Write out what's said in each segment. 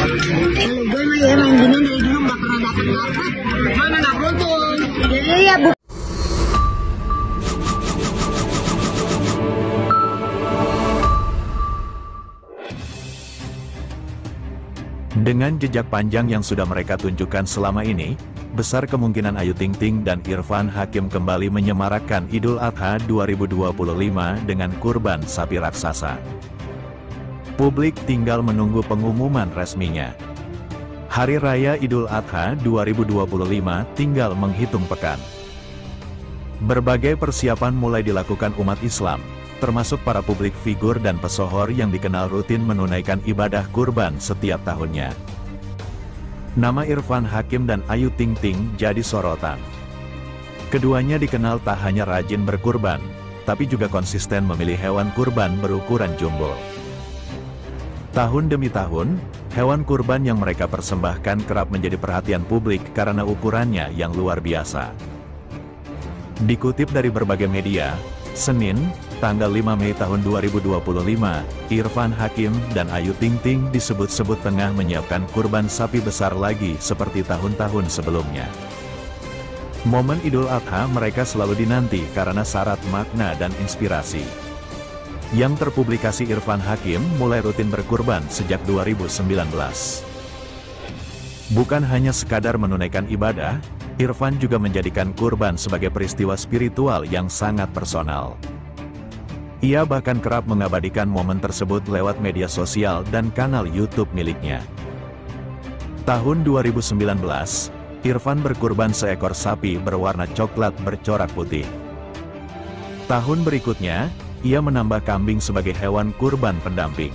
Kalau gue mah ya main gini dari dulu nggak pernah dapat. Mana nggak beruntung? Jadi ya bu. Dengan jejak panjang yang sudah mereka tunjukkan selama ini, besar kemungkinan Ayu Ting Ting dan Irfan Hakim kembali menyemarakkan Idul Adha 2025 dengan kurban sapi raksasa. Publik tinggal menunggu pengumuman resminya. Hari Raya Idul Adha 2025 tinggal menghitung pekan. Berbagai persiapan mulai dilakukan umat Islam, termasuk para publik figur dan pesohor yang dikenal rutin menunaikan ibadah kurban setiap tahunnya. Nama Irfan Hakim dan Ayu Ting Ting jadi sorotan. Keduanya dikenal tak hanya rajin berkurban, tapi juga konsisten memilih hewan kurban berukuran jumbo. Tahun demi tahun, hewan kurban yang mereka persembahkan kerap menjadi perhatian publik karena ukurannya yang luar biasa. Dikutip dari berbagai media, Senin, tanggal 5 Mei tahun 2025, Irfan Hakim dan Ayu Ting Ting disebut-sebut tengah menyiapkan kurban sapi besar lagi seperti tahun-tahun sebelumnya. Momen Idul Adha mereka selalu dinanti karena syarat makna dan inspirasi. Yang terpublikasi, Irfan Hakim mulai rutin berkurban sejak 2019. Bukan hanya sekadar menunaikan ibadah, Irfan juga menjadikan kurban sebagai peristiwa spiritual yang sangat personal. Ia bahkan kerap mengabadikan momen tersebut lewat media sosial dan kanal YouTube miliknya. Tahun 2019, Irfan berkurban seekor sapi berwarna coklat bercorak putih. Tahun berikutnya, ia menambah kambing sebagai hewan kurban pendamping.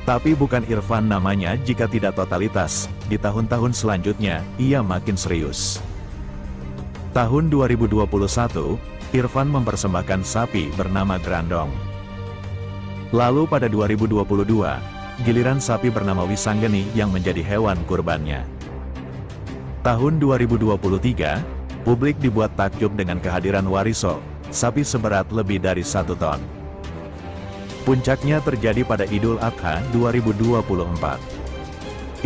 Tapi bukan Irfan namanya jika tidak totalitas, di tahun-tahun selanjutnya, ia makin serius. Tahun 2021, Irfan mempersembahkan sapi bernama Grandong. Lalu pada 2022, giliran sapi bernama Wisanggeni yang menjadi hewan kurbannya. Tahun 2023, publik dibuat takjub dengan kehadiran Wariso, sapi seberat lebih dari 1 ton. Puncaknya terjadi pada Idul Adha 2024.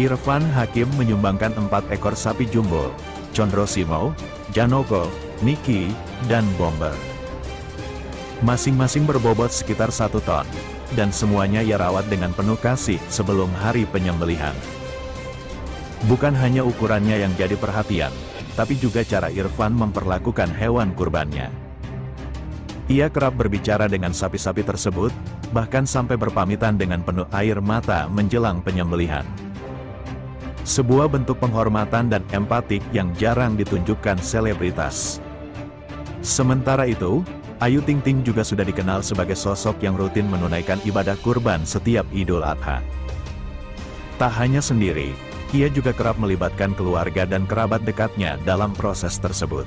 Irfan Hakim menyumbangkan 4 ekor sapi jumbo, Condro Simo, Janoko, Niki, dan Bomber. Masing-masing berbobot sekitar 1 ton, dan semuanya ia rawat dengan penuh kasih sebelum hari penyembelihan. Bukan hanya ukurannya yang jadi perhatian, tapi juga cara Irfan memperlakukan hewan kurbannya. Ia kerap berbicara dengan sapi-sapi tersebut, bahkan sampai berpamitan dengan penuh air mata menjelang penyembelihan. Sebuah bentuk penghormatan dan empatik yang jarang ditunjukkan selebritas. Sementara itu, Ayu Ting Ting juga sudah dikenal sebagai sosok yang rutin menunaikan ibadah kurban setiap Idul Adha. Tak hanya sendiri, ia juga kerap melibatkan keluarga dan kerabat dekatnya dalam proses tersebut.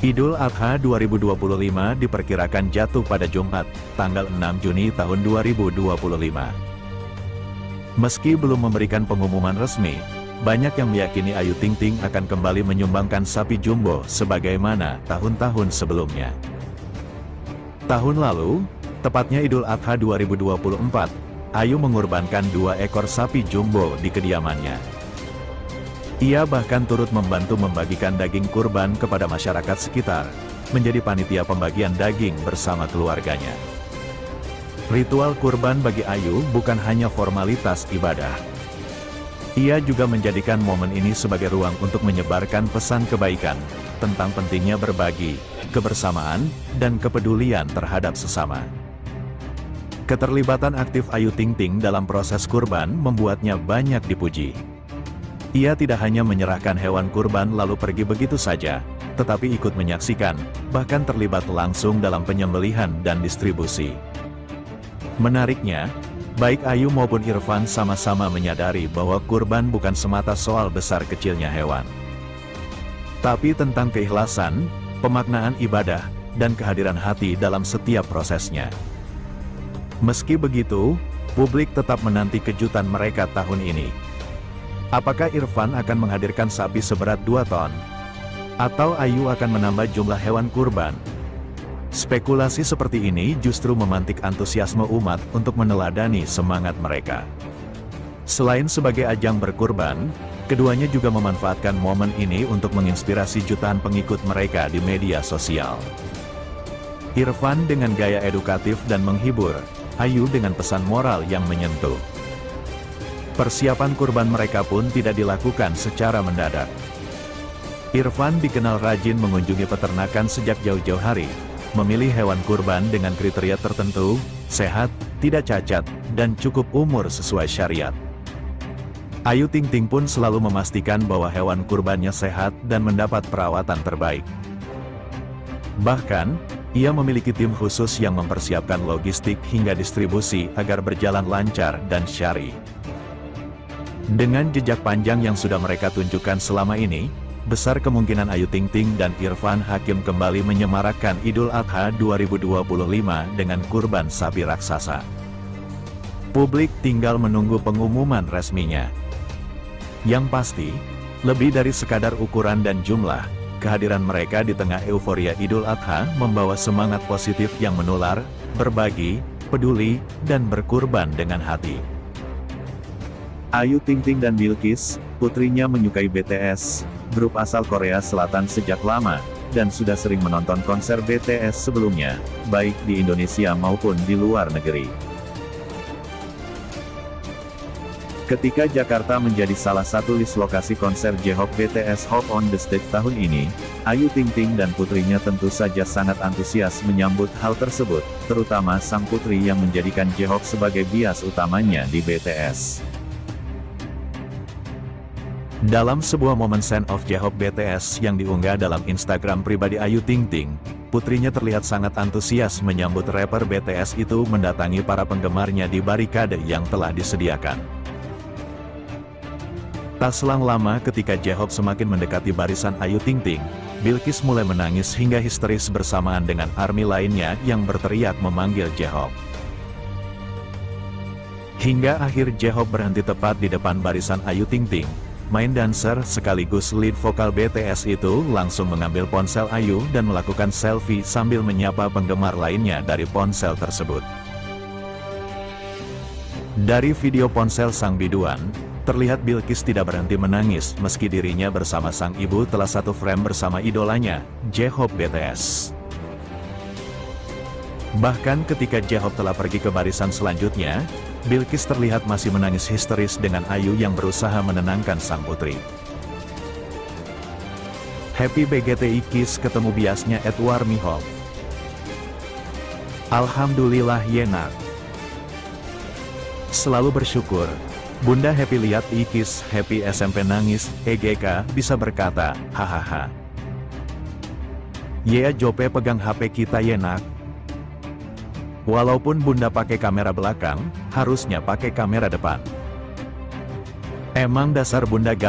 Idul Adha 2025 diperkirakan jatuh pada Jumat, tanggal 6 Juni tahun 2025. Meski belum memberikan pengumuman resmi, banyak yang meyakini Ayu Ting Ting akan kembali menyumbangkan sapi jumbo sebagaimana tahun-tahun sebelumnya. Tahun lalu, tepatnya Idul Adha 2024, Ayu mengorbankan 2 ekor sapi jumbo di kediamannya. Ia bahkan turut membantu membagikan daging kurban kepada masyarakat sekitar, menjadi panitia pembagian daging bersama keluarganya. Ritual kurban bagi Ayu bukan hanya formalitas ibadah. Ia juga menjadikan momen ini sebagai ruang untuk menyebarkan pesan kebaikan, tentang pentingnya berbagi, kebersamaan, dan kepedulian terhadap sesama. Keterlibatan aktif Ayu Ting Ting dalam proses kurban membuatnya banyak dipuji. Ia tidak hanya menyerahkan hewan kurban lalu pergi begitu saja, tetapi ikut menyaksikan, bahkan terlibat langsung dalam penyembelihan dan distribusi. Menariknya, baik Ayu maupun Irfan sama-sama menyadari bahwa kurban bukan semata soal besar kecilnya hewan, tapi tentang keikhlasan, pemaknaan ibadah, dan kehadiran hati dalam setiap prosesnya. Meski begitu, publik tetap menanti kejutan mereka tahun ini. Apakah Irfan akan menghadirkan sapi seberat 2 ton? Atau Ayu akan menambah jumlah hewan kurban? Spekulasi seperti ini justru memantik antusiasme umat untuk meneladani semangat mereka. Selain sebagai ajang berkurban, keduanya juga memanfaatkan momen ini untuk menginspirasi jutaan pengikut mereka di media sosial. Irfan dengan gaya edukatif dan menghibur, Ayu dengan pesan moral yang menyentuh. Persiapan kurban mereka pun tidak dilakukan secara mendadak. Irfan dikenal rajin mengunjungi peternakan sejak jauh-jauh hari, memilih hewan kurban dengan kriteria tertentu, sehat, tidak cacat, dan cukup umur sesuai syariat. Ayu Ting Ting pun selalu memastikan bahwa hewan kurbannya sehat dan mendapat perawatan terbaik. Bahkan, ia memiliki tim khusus yang mempersiapkan logistik hingga distribusi agar berjalan lancar dan syar'i. Dengan jejak panjang yang sudah mereka tunjukkan selama ini, besar kemungkinan Ayu Ting Ting dan Irfan Hakim kembali menyemarakkan Idul Adha 2025 dengan kurban sapi raksasa. Publik tinggal menunggu pengumuman resminya. Yang pasti, lebih dari sekadar ukuran dan jumlah, kehadiran mereka di tengah euforia Idul Adha membawa semangat positif yang menular, berbagi, peduli, dan berkurban dengan hati. Ayu Ting Ting dan Bilqis, putrinya menyukai BTS, grup asal Korea Selatan sejak lama, dan sudah sering menonton konser BTS sebelumnya, baik di Indonesia maupun di luar negeri. Ketika Jakarta menjadi salah satu list lokasi konser J-Hope BTS Hope on the Stage tahun ini, Ayu Ting Ting dan putrinya tentu saja sangat antusias menyambut hal tersebut, terutama sang putri yang menjadikan J-Hope sebagai bias utamanya di BTS. Dalam sebuah momen send off J-Hope BTS yang diunggah dalam Instagram pribadi Ayu Ting Ting, putrinya terlihat sangat antusias menyambut rapper BTS itu mendatangi para penggemarnya di barikade yang telah disediakan. Tak selang lama ketika J-Hope semakin mendekati barisan Ayu Ting Ting, Bilqis mulai menangis hingga histeris bersamaan dengan ARMY lainnya yang berteriak memanggil J-Hope. Hingga akhir J-Hope berhenti tepat di depan barisan Ayu Ting Ting, main dancer sekaligus lead vokal BTS itu langsung mengambil ponsel Ayu dan melakukan selfie sambil menyapa penggemar lainnya dari ponsel tersebut. Dari video ponsel sang biduan, terlihat Bilqis tidak berhenti menangis meski dirinya bersama sang ibu telah satu frame bersama idolanya, J-Hope BTS. Bahkan ketika J-Hope telah pergi ke barisan selanjutnya, Bilqis terlihat masih menangis histeris dengan Ayu yang berusaha menenangkan sang putri. Happy BGTI Kiss ketemu biasnya Edward Mihok. Alhamdulillah Yenak. Selalu bersyukur. Bunda Happy lihat Ikis Happy SMP nangis, EGK bisa berkata, hahaha. Ya Jope pegang HP kita Yenak. Walaupun Bunda pakai kamera belakang, harusnya pakai kamera depan. Emang dasar Bunda